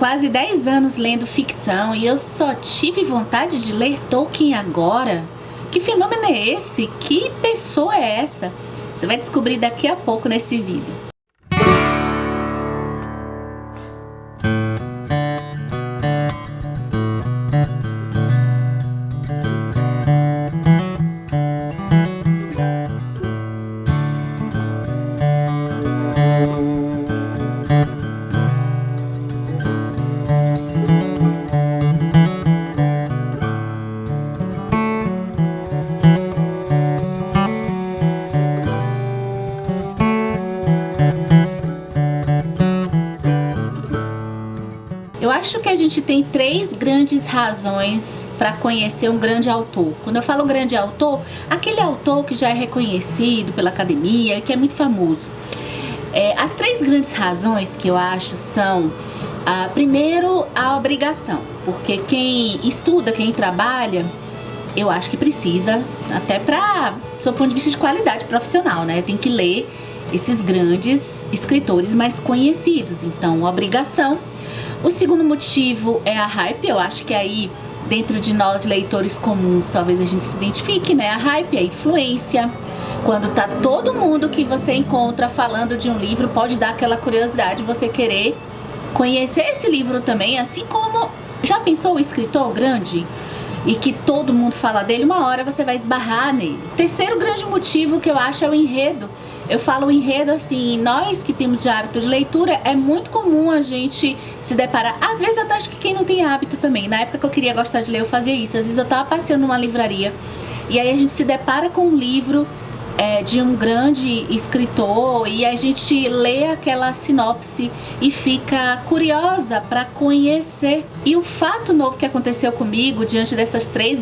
quase 10 anos lendo ficção e eu só tive vontade de ler Tolkien agora. Que fenômeno é esse? Que pessoa é essa? Você vai descobrir daqui a pouco nesse vídeo. Eu acho que a gente tem 3 grandes razões para conhecer um grande autor. Quando eu falo grande autor, aquele autor que já é reconhecido pela academia e que é muito famoso. As 3 grandes razões que eu acho são, primeiro, a obrigação. Porque quem estuda, quem trabalha, eu acho que precisa, até para, do seu ponto de vista de qualidade profissional, né? Tem que ler esses grandes escritores mais conhecidos. Então, obrigação. O segundo motivo é a hype. Eu acho que aí, dentro de nós, leitores comuns, talvez a gente se identifique, né? A hype, a influência. Quando tá todo mundo que você encontra falando de um livro, pode dar aquela curiosidade de você querer conhecer esse livro também. Assim como, já pensou o escritor grande? E que todo mundo fala dele, uma hora você vai esbarrar nele. Terceiro grande motivo que eu acho é o enredo. Eu falo o enredo assim, nós que temos de hábito de leitura, é muito comum a gente se deparar, às vezes até acho que quem não tem hábito também, na época que eu queria gostar de ler eu fazia isso, às vezes eu tava passeando numa livraria e aí a gente se depara com um livro de um grande escritor e a gente lê aquela sinopse e fica curiosa para conhecer. E o fato novo que aconteceu comigo diante dessas 3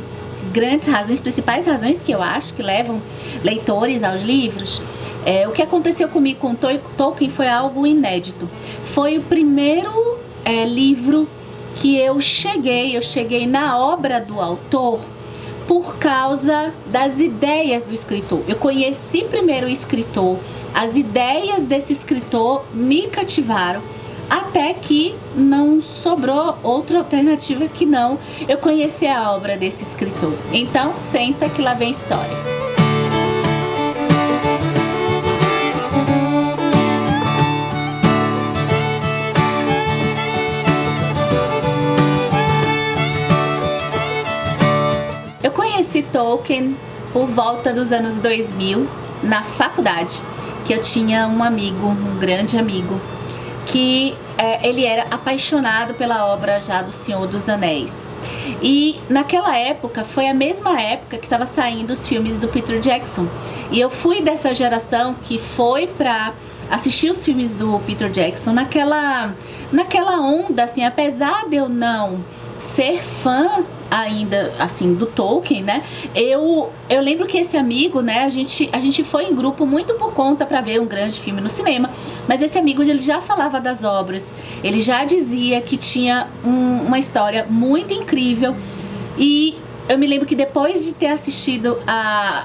grandes razões, principais razões que eu acho que levam leitores aos livros, o que aconteceu comigo com Tolkien foi algo inédito. Foi o primeiro livro que eu cheguei na obra do autor por causa das ideias do escritor. Eu conheci primeiro o escritor, as ideias desse escritor me cativaram, até que não sobrou outra alternativa que não eu conhecer a obra desse escritor. Então, senta que lá vem a história. Eu conheci Tolkien por volta dos anos 2000, na faculdade, que eu tinha um amigo, um grande amigo, que ele era apaixonado pela obra já do Senhor dos Anéis. E naquela época, foi a mesma época que estava saindo os filmes do Peter Jackson. E eu fui dessa geração que foi para assistir os filmes do Peter Jackson naquela onda, assim, apesar de eu não ser fã ainda, assim, do Tolkien, né? Eu lembro que esse amigo, né, a gente foi em grupo muito por conta para ver um grande filme no cinema, mas esse amigo, ele já falava das obras, ele já dizia que tinha uma história muito incrível. E eu me lembro que depois de ter assistido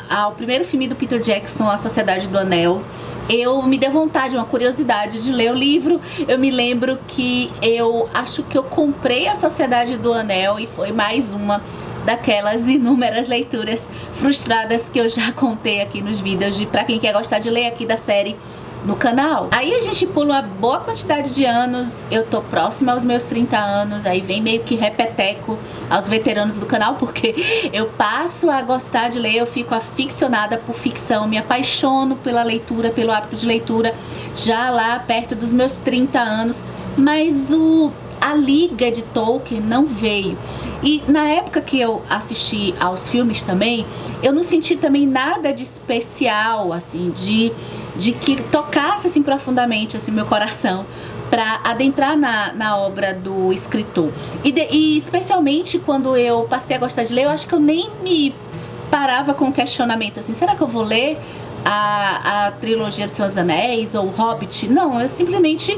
ao primeiro filme do Peter Jackson, A Sociedade do Anel, eu me deu vontade, uma curiosidade de ler o livro. Eu me lembro que eu acho que eu comprei A Sociedade do Anel e foi mais uma daquelas inúmeras leituras frustradas que eu já contei aqui nos vídeos pra quem quer gostar de ler aqui da série no canal. Aí a gente pula uma boa quantidade de anos, eu tô próxima aos meus 30 anos, aí vem meio que repeteco aos veteranos do canal, porque eu passo a gostar de ler, eu fico aficionada por ficção, me apaixono pela leitura, pelo hábito de leitura, já lá perto dos meus 30 anos, mas a liga de Tolkien não veio. E na época que eu assisti aos filmes também, eu não senti também nada de especial, assim, de que tocasse assim profundamente assim meu coração para adentrar na obra do escritor. E especialmente quando eu passei a gostar de ler, eu acho que eu nem me parava com questionamento assim, será que eu vou ler a trilogia dos Seus Anéis ou o Hobbit? Não, eu simplesmente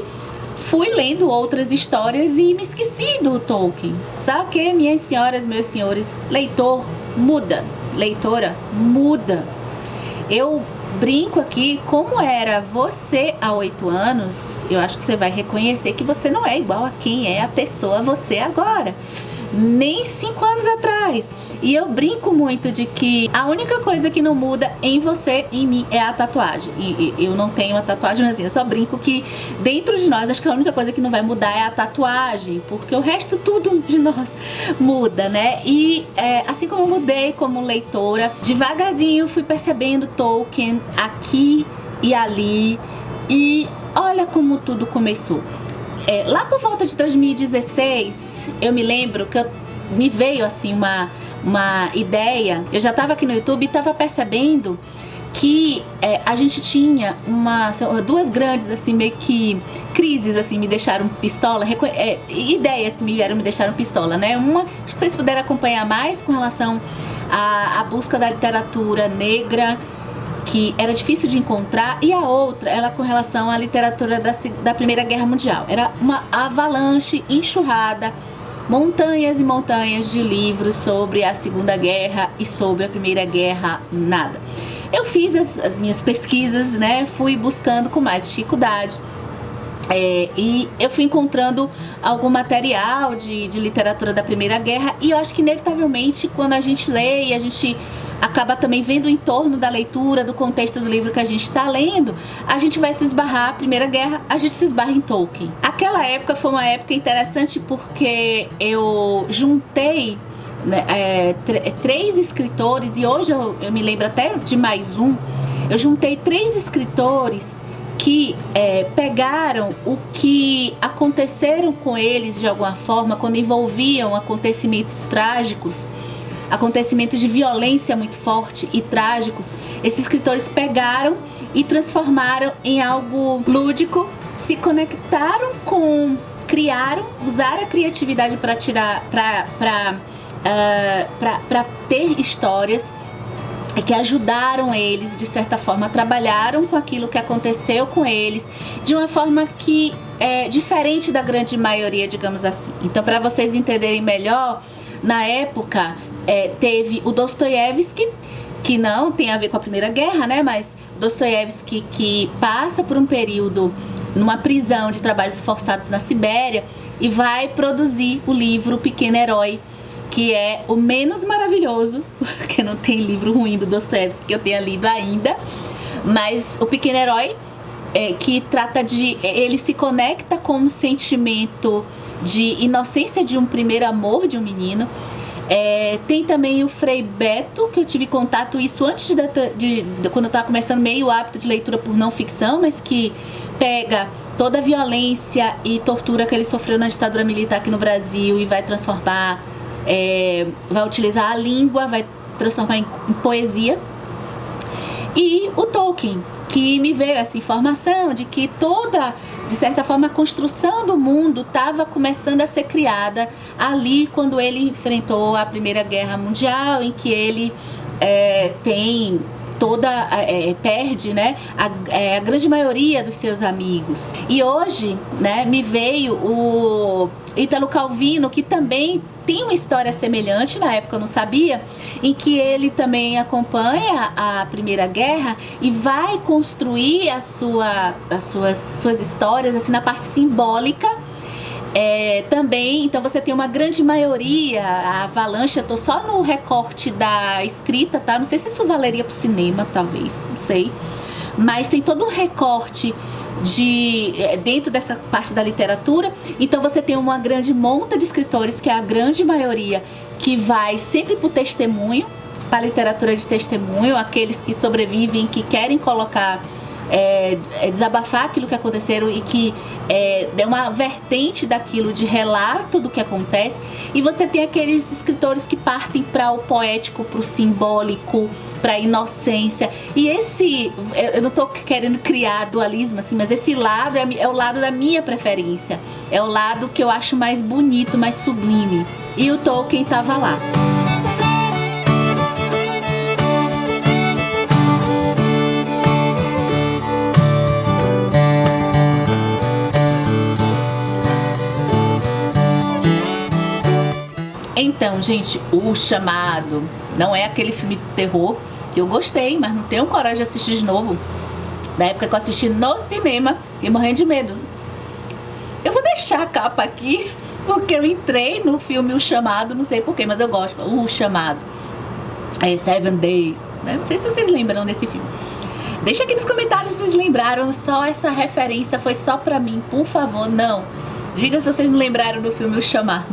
fui lendo outras histórias e me esqueci do Tolkien. Sabe o que, minhas senhoras, meus senhores? Leitor muda, leitora muda. Eu brinco aqui, como era você há 8 anos, eu acho que você vai reconhecer que você não é igual a quem é a pessoa você agora, nem 5 anos atrás. E eu brinco muito de que a única coisa que não muda em você e em mim é a tatuagem. E eu não tenho uma tatuagem, mas assim, eu só brinco que dentro de nós, acho que a única coisa que não vai mudar é a tatuagem, porque o resto tudo de nós muda, né? E assim como eu mudei como leitora, devagarzinho fui percebendo Tolkien aqui e ali. E olha como tudo começou. Lá por volta de 2016, eu me lembro que me veio assim uma ideia. Eu já estava aqui no YouTube e estava percebendo que a gente tinha duas grandes assim meio que crises assim, me deixaram pistola, ideias que me vieram me deixaram pistola, né? Uma, acho que vocês puderam acompanhar mais com relação à busca da literatura negra, que era difícil de encontrar, e a outra era com relação à literatura da Primeira Guerra Mundial. Era uma avalanche, enxurrada, montanhas e montanhas de livros sobre a Segunda Guerra e sobre a Primeira Guerra, nada. Eu fiz as minhas pesquisas, né? Fui buscando com mais dificuldade. E eu fui encontrando algum material de literatura da Primeira Guerra, e eu acho que inevitavelmente quando a gente lê e a gente acaba também vendo o entorno da leitura, do contexto do livro que a gente está lendo, a gente vai se esbarrar, a Primeira Guerra, a gente se esbarra em Tolkien. Aquela época foi uma época interessante porque eu juntei, né, 3 escritores, e hoje eu me lembro até de mais um. Eu juntei 3 escritores que pegaram o que aconteceram com eles de alguma forma quando envolviam acontecimentos trágicos, acontecimentos de violência muito forte e trágicos. Esses escritores pegaram e transformaram em algo lúdico, se conectaram com, criaram, usaram a criatividade para ter histórias que ajudaram eles, de certa forma, trabalharam com aquilo que aconteceu com eles de uma forma que é diferente da grande maioria, digamos assim. Então, para vocês entenderem melhor, na época teve o Dostoiévski, que não tem a ver com a Primeira Guerra, né? Mas Dostoiévski, que passa por um período numa prisão de trabalhos forçados na Sibéria e vai produzir o livro Pequeno Herói, que é o menos maravilhoso, porque não tem livro ruim do Dostoiévski que eu tenha lido ainda, mas o Pequeno Herói, que trata de... ele se conecta com um sentimento de inocência de um primeiro amor de um menino. Tem também o Frei Beto, que eu tive contato isso antes de quando eu estava começando meio o hábito de leitura por não ficção, mas que pega toda a violência e tortura que ele sofreu na ditadura militar aqui no Brasil e vai transformar, vai utilizar a língua, vai transformar em poesia. E o Tolkien, que me veio essa informação de que toda, de certa forma, a construção do mundo estava começando a ser criada ali quando ele enfrentou a Primeira Guerra Mundial, em que ele tem perde, né, a grande maioria dos seus amigos. E hoje, né, me veio o Ítalo Calvino, que também tem uma história semelhante, na época eu não sabia, em que ele também acompanha a Primeira Guerra e vai construir as suas histórias assim na parte simbólica. Também, então você tem uma grande maioria, a avalanche, eu tô só no recorte da escrita, tá? Não sei se isso valeria pro cinema, talvez, não sei. Mas tem todo um recorte dentro dessa parte da literatura. Então você tem uma grande monta de escritores, que é a grande maioria, que vai sempre pro testemunho, para a literatura de testemunho, aqueles que sobrevivem, que querem colocar, desabafar aquilo que aconteceram e que é uma vertente daquilo, de relato do que acontece. E você tem aqueles escritores que partem para o poético, para o simbólico, para a inocência. E eu não estou querendo criar dualismo assim, mas esse lado é o lado da minha preferência, é o lado que eu acho mais bonito, mais sublime. E o Tolkien estava lá. Então, gente, O Chamado não é aquele filme de terror que eu gostei, mas não tenho coragem de assistir de novo. Da época que eu assisti no cinema, fiquei morrendo de medo. Eu vou deixar a capa aqui, porque eu entrei no filme O Chamado, não sei porquê, mas eu gosto. O Chamado. Seven Days, né? Não sei se vocês lembram desse filme. Deixa aqui nos comentários se vocês lembraram. Só essa referência foi só pra mim, por favor, não. Diga se vocês não lembraram do filme O Chamado.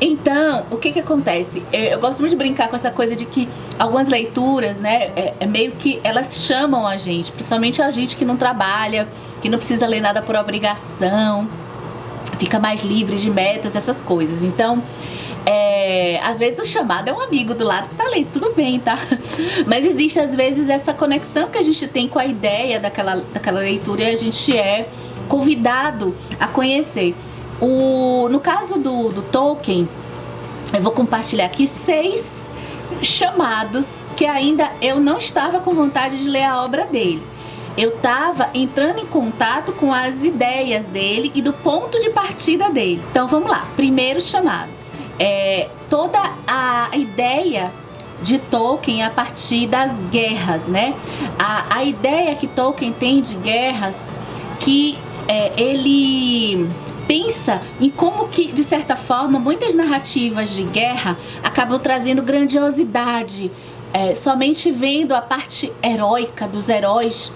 Então, o que acontece? Eu gosto muito de brincar com essa coisa de que algumas leituras, né, meio que elas chamam a gente, principalmente a gente que não trabalha, que não precisa ler nada por obrigação, fica mais livre de metas, essas coisas. Então, às vezes o chamado é um amigo do lado que tá lendo, tudo bem, tá? Mas existe às vezes essa conexão que a gente tem com a ideia daquela leitura e a gente é convidado a conhecer. No caso do Tolkien, eu vou compartilhar aqui 6 chamados que ainda eu não estava com vontade de ler a obra dele. Eu estava entrando em contato com as ideias dele e do ponto de partida dele. Então vamos lá, primeiro chamado. Toda a ideia de Tolkien a partir das guerras, né? A ideia que Tolkien tem de guerras, que ele pensa em como que, de certa forma, muitas narrativas de guerra acabam trazendo grandiosidade, somente vendo a parte heróica dos heróis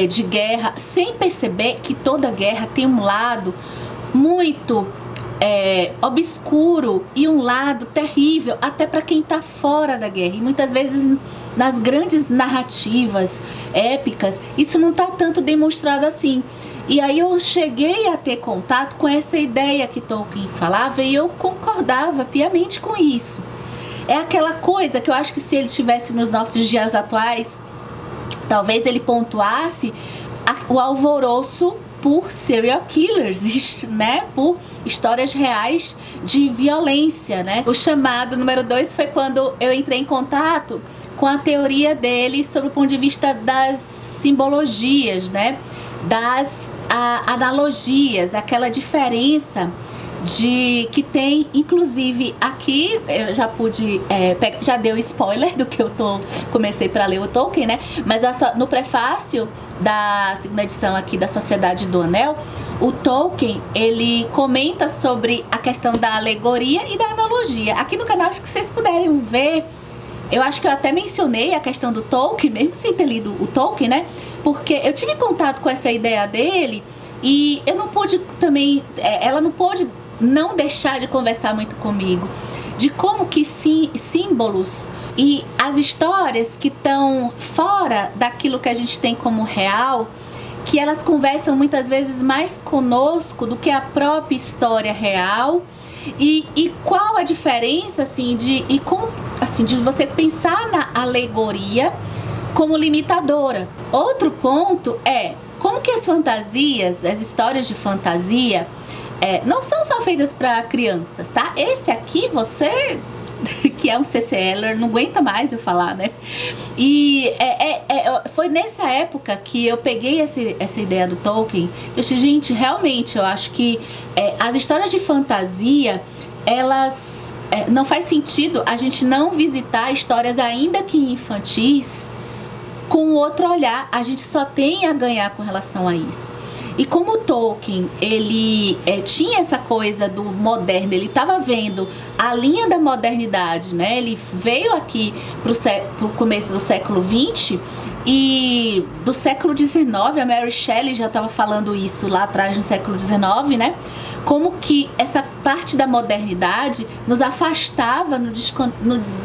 de guerra, sem perceber que toda guerra tem um lado muito obscuro e um lado terrível até para quem está fora da guerra. E muitas vezes nas grandes narrativas épicas isso não está tanto demonstrado assim. E aí eu cheguei a ter contato com essa ideia que Tolkien falava e eu concordava piamente com isso. É aquela coisa que eu acho que se ele tivesse nos nossos dias atuais, talvez ele pontuasse o alvoroço por serial killers, né? Por histórias reais de violência, né? O chamado número 2 foi quando eu entrei em contato com a teoria dele sobre o ponto de vista das simbologias, né? Das analogias, aquela diferença que tem, inclusive aqui eu já pude já deu spoiler do que eu comecei para ler o Tolkien, né? Mas no prefácio da segunda edição aqui da Sociedade do Anel, o Tolkien, ele comenta sobre a questão da alegoria e da analogia. Aqui no canal, acho que vocês puderem ver, eu acho que eu até mencionei a questão do Tolkien, mesmo sem ter lido o Tolkien, né? Porque eu tive contato com essa ideia dele e eu não pude também, ela não pôde não deixar de conversar muito comigo de como que símbolos e as histórias que estão fora daquilo que a gente tem como real, que elas conversam muitas vezes mais conosco do que a própria história real. E qual a diferença assim de você pensar na alegoria como limitadora. Outro ponto é como que as fantasias, as histórias de fantasia não são só feitas para crianças, tá? Esse aqui, você que é um CCLer, não aguenta mais eu falar, né? E foi nessa época que eu peguei essa ideia do Tolkien. Eu achei, gente, realmente, eu acho que as histórias de fantasia, elas não faz sentido a gente não visitar histórias ainda que infantis com outro olhar. A gente só tem a ganhar com relação a isso. E como o Tolkien, ele tinha essa coisa do moderno, ele estava vendo a linha da modernidade, né? Ele veio aqui pro começo do século XX e do século XIX, a Mary Shelley já estava falando isso lá atrás no século XIX, né? Como que essa parte da modernidade nos afastava, nos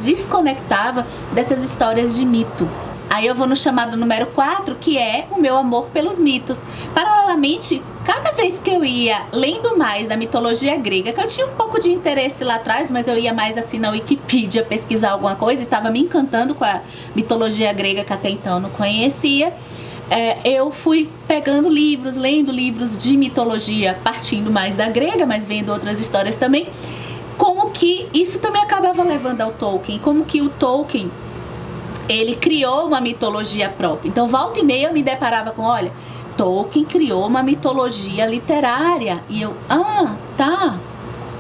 desconectava dessas histórias de mito. Aí eu vou no chamado número 4, que é o meu amor pelos mitos. Paralelamente, cada vez que eu ia lendo mais da mitologia grega, que eu tinha um pouco de interesse lá atrás, mas eu ia mais assim na Wikipedia pesquisar alguma coisa e estava me encantando com a mitologia grega que até então eu não conhecia, eu fui pegando livros, lendo livros de mitologia, partindo mais da grega, mas vendo outras histórias também. Como que isso também acabava levando ao Tolkien, como que o Tolkien, ele criou uma mitologia própria. Então, volta e meia eu me deparava com, olha, Tolkien criou uma mitologia literária. E eu, tá,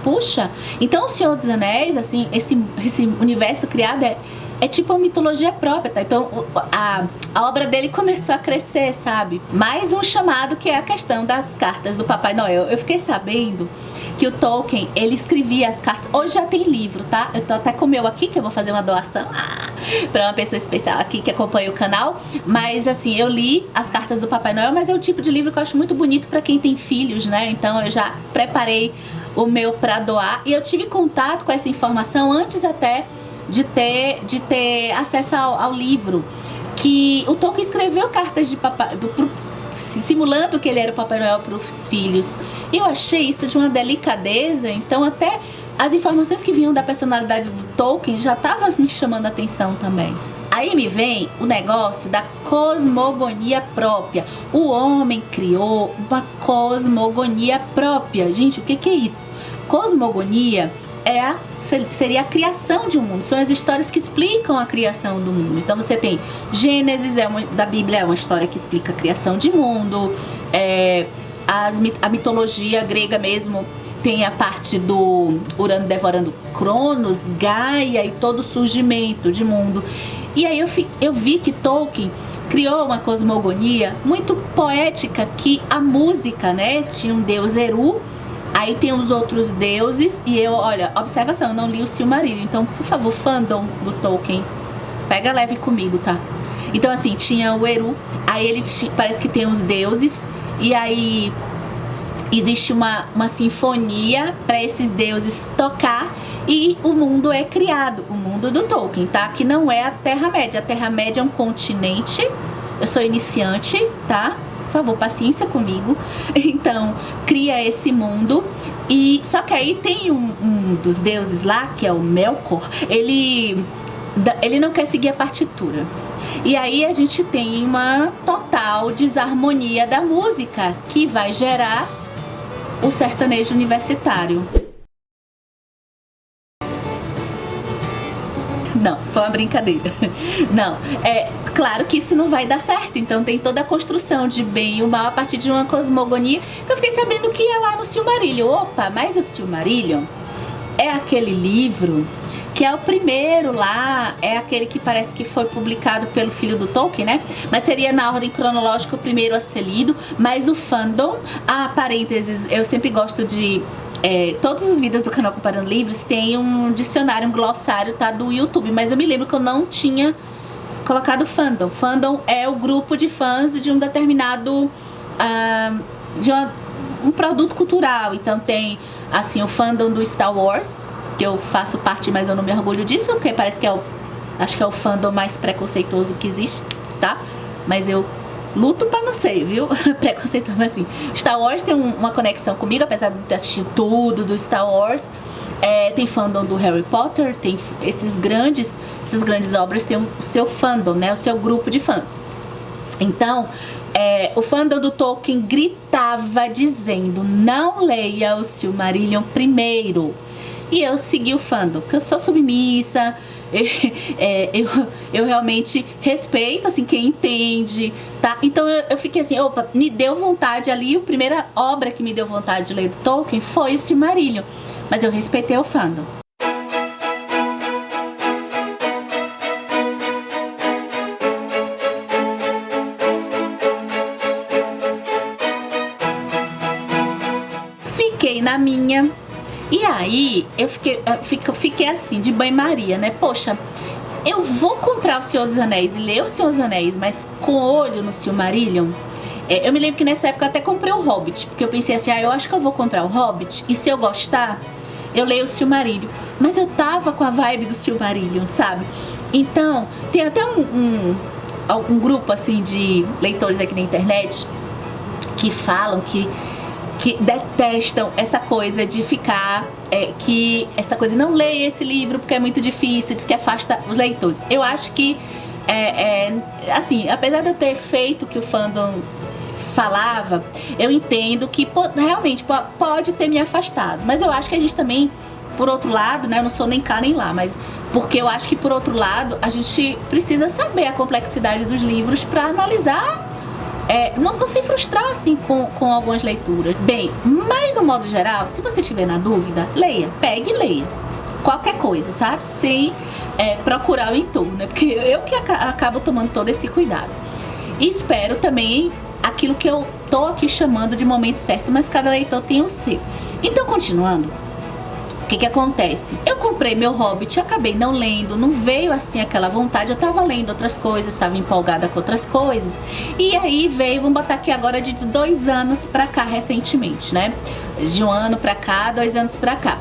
puxa. Então, O Senhor dos Anéis, assim, esse universo criado é tipo uma mitologia própria, tá? Então a obra dele começou a crescer, sabe? Mais um chamado, que é a questão das cartas do Papai Noel. Eu fiquei sabendo que o Tolkien, ele escrevia as cartas. Hoje já tem livro, tá? Eu tô até com o meu aqui, que eu vou fazer uma doação pra uma pessoa especial aqui que acompanha o canal. Mas assim, eu li as cartas do Papai Noel, mas é o tipo de livro que eu acho muito bonito pra quem tem filhos, né? Então eu já preparei o meu pra doar. E eu tive contato com essa informação antes até de ter acesso ao livro. Que o Tolkien escreveu cartas de papai, simulando que ele era o Papai Noel para os filhos. Eu achei isso de uma delicadeza. Então até as informações que vinham da personalidade do Tolkien já estavam me chamando a atenção também. Aí me vem o negócio da cosmogonia própria. O homem criou uma cosmogonia própria. Gente, o que é isso? Cosmogonia seria a criação de um mundo. São as histórias que explicam a criação do mundo. Então você tem Gênesis, da Bíblia, é uma história que explica a criação de mundo. A mitologia grega mesmo tem a parte do Urano devorando Cronos, Gaia e todo o surgimento de mundo. E aí eu vi que Tolkien criou uma cosmogonia muito poética, que a música, né, tinha um deus Eru. Aí tem os outros deuses. E olha, observação, eu não li o Silmarillion. Então, por favor, fandom do Tolkien, pega leve comigo, tá? Então, assim, tinha o Eru. Aí ele parece que tem os deuses. E aí existe uma sinfonia para esses deuses tocar. E o mundo é criado, o mundo do Tolkien, tá? Que não é a Terra-média. A Terra-média é um continente. Eu sou iniciante, tá? Por favor, paciência comigo. Então, cria esse mundo. E só que aí tem um dos deuses lá, que é o Melkor. Ele não quer seguir a partitura. E aí a gente tem uma total desarmonia da música, que vai gerar o sertanejo universitário. Não, foi uma brincadeira. Não, claro que isso não vai dar certo. Então tem toda a construção de bem e o mal a partir de uma cosmogonia. Eu fiquei sabendo que ia lá no Silmarillion. Opa, mas o Silmarillion é aquele livro que é o primeiro lá, é aquele que parece que foi publicado pelo filho do Tolkien, né? Mas seria na ordem cronológica o primeiro a ser lido. Mas o fandom, parênteses, eu sempre gosto de... todos os vídeos do canal Comparando Livros tem um dicionário, um glossário, tá, do YouTube. Mas eu me lembro que eu não tinha colocado fandom. Fandom é o grupo de fãs de um determinado... um produto cultural. Então tem, assim, o fandom do Star Wars, que eu faço parte, mas eu não me orgulho disso, porque parece que acho que é o fandom mais preconceituoso que existe, tá? Mas eu luto pra não ser, viu? Preconceituoso assim. Star Wars tem uma conexão comigo, apesar de ter assistido tudo do Star Wars. Tem fandom do Harry Potter, tem essas grandes obras, tem o seu fandom, né? O seu grupo de fãs. Então, o fandom do Tolkien gritava dizendo: não leia o Silmarillion primeiro. E eu segui o fandom, porque eu sou submissa. Eu realmente respeito, assim, quem entende, tá? Então eu fiquei assim, opa, me deu vontade ali. A primeira obra que me deu vontade de ler do Tolkien foi o Silmarillion, mas eu respeitei o fandom. Fiquei na minha. E aí, eu fiquei assim, de banho-maria, né? Poxa, eu vou comprar o Senhor dos Anéis e ler o Senhor dos Anéis, mas com olho no Silmarillion. Eu me lembro que nessa época eu até comprei o Hobbit, porque eu pensei assim, eu acho que eu vou comprar o Hobbit, e se eu gostar, eu leio o Silmarillion. Mas eu tava com a vibe do Silmarillion, sabe? Então, tem até um grupo, assim, de leitores aqui na internet que falam que detestam essa coisa de ficar, essa coisa, não leia esse livro porque é muito difícil, diz que afasta os leitores. Eu acho que, assim, apesar de eu ter feito o que o fandom falava, eu entendo que realmente pode ter me afastado. Mas eu acho que a gente também, por outro lado, né, eu não sou nem cá nem lá, mas porque eu acho que, por outro lado, a gente precisa saber a complexidade dos livros para analisar. Não se frustrar assim com algumas leituras. Bem, mas no modo geral, se você estiver na dúvida, leia, pegue e leia. qualquer coisa, sabe? Sem procurar o entorno, né? Porque eu que acabo tomando todo esse cuidado. E espero também aquilo que eu tô aqui chamando de momento certo, mas cada leitor tem o seu. Então, continuando, o que acontece? Eu comprei meu Hobbit, acabei não lendo, não veio assim aquela vontade, eu tava lendo outras coisas, estava empolgada com outras coisas, e aí veio, vamos botar aqui agora de 2 anos pra cá, recentemente, né? De 1 ano pra cá, 2 anos pra cá.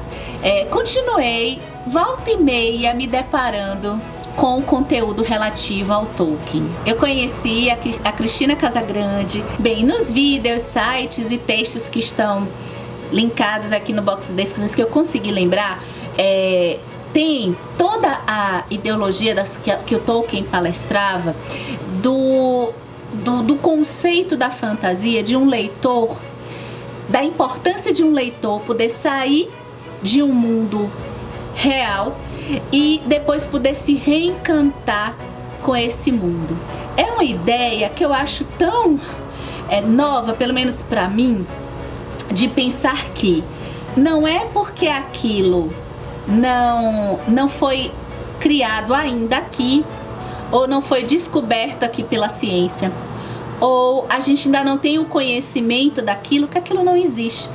Continuei, volta e meia, me deparando com o conteúdo relativo ao Tolkien. Eu conheci a Cristina Casagrande, bem, nos vídeos, sites e textos que estão linkados aqui no box de descrições que eu consegui lembrar, tem toda a ideologia que o Tolkien palestrava do conceito da fantasia, de um leitor, da importância de um leitor poder sair de um mundo real e depois poder se reencantar com esse mundo. É uma ideia que eu acho tão nova, pelo menos para mim, de pensar que não é porque aquilo não foi criado ainda aqui, ou não foi descoberto aqui pela ciência, ou a gente ainda não tem o conhecimento daquilo, que aquilo não existe.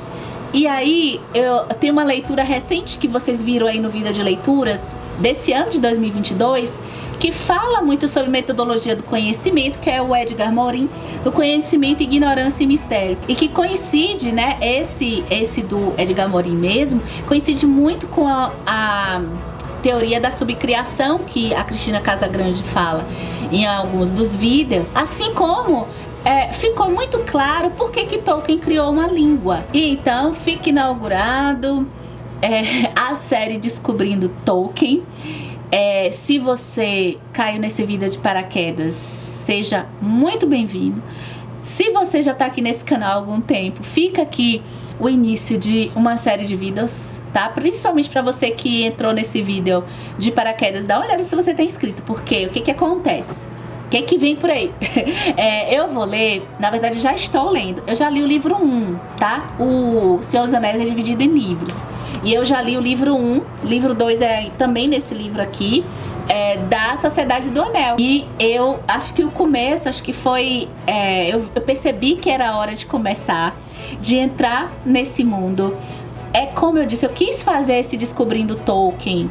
E aí, eu tenho uma leitura recente que vocês viram aí no vídeo de leituras desse ano de 2022, que fala muito sobre metodologia do conhecimento, que é o Edgar Morin, do conhecimento, ignorância e mistério. E que coincide, né, esse do Edgar Morin mesmo, coincide muito com a teoria da subcriação que a Cristina Casagrande fala em alguns dos vídeos, assim como ficou muito claro por que Tolkien criou uma língua. E então fica inaugurado a série Descobrindo Tolkien. Se você caiu nesse vídeo de paraquedas, seja muito bem-vindo. Se você já tá aqui nesse canal há algum tempo, fica aqui o início de uma série de vídeos, tá? Principalmente para você que entrou nesse vídeo de paraquedas, dá uma olhada se você tá inscrito, porque o que acontece? O que vem por aí? Eu vou ler, na verdade já estou lendo. Eu já li o livro 1, tá? O Senhor dos Anéis é dividido em livros. E eu já li o livro 1, livro 2 é também nesse livro aqui, da Sociedade do Anel. E eu acho que o começo, acho que foi... eu percebi que era a hora de começar, de entrar nesse mundo. Como eu disse, eu quis fazer esse Descobrindo Tolkien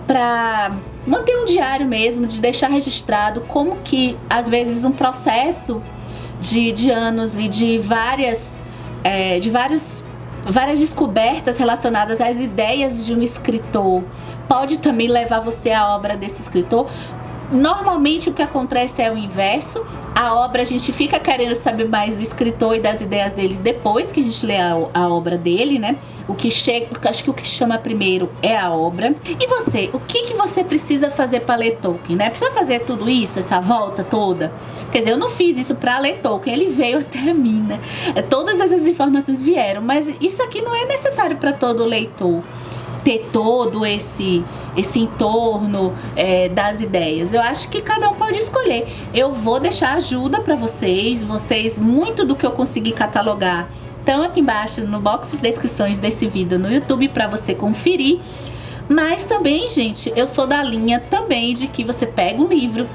pra manter um diário mesmo, de deixar registrado como que, às vezes, um processo de anos e de várias descobertas relacionadas às ideias de um escritor pode também levar você à obra desse escritor. Normalmente o que acontece é o inverso. A obra, a gente fica querendo saber mais do escritor e das ideias dele depois que a gente lê a obra dele, né? Acho que o que chama primeiro é a obra. E você, o que você precisa fazer para ler Tolkien, né? Precisa fazer tudo isso, essa volta toda? Quer dizer, eu não fiz isso para ler Tolkien, ele veio até mim, né? Todas essas informações vieram, mas isso aqui não é necessário para todo leitor ter todo esse entorno das ideias. Eu acho que cada um pode escolher. Eu vou deixar ajuda para vocês, muito do que eu consegui catalogar estão aqui embaixo no box de descrições desse vídeo no YouTube para você conferir. Mas também, gente, eu sou da linha também de que você pega um livro,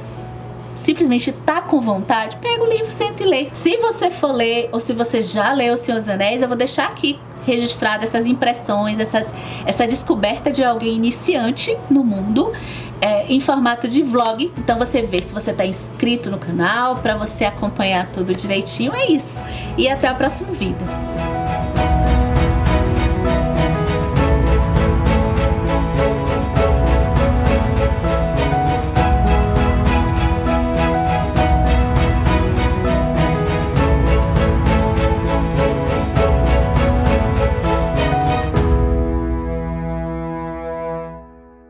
simplesmente tá com vontade, pega o livro, senta e lê. Se você for ler, ou se você já leu O Senhor dos Anéis, eu vou deixar aqui registrado essas impressões, essa descoberta de alguém iniciante no mundo, em formato de vlog. Então você vê se você tá inscrito no canal, para você acompanhar tudo direitinho. É isso, e até o próximo vídeo.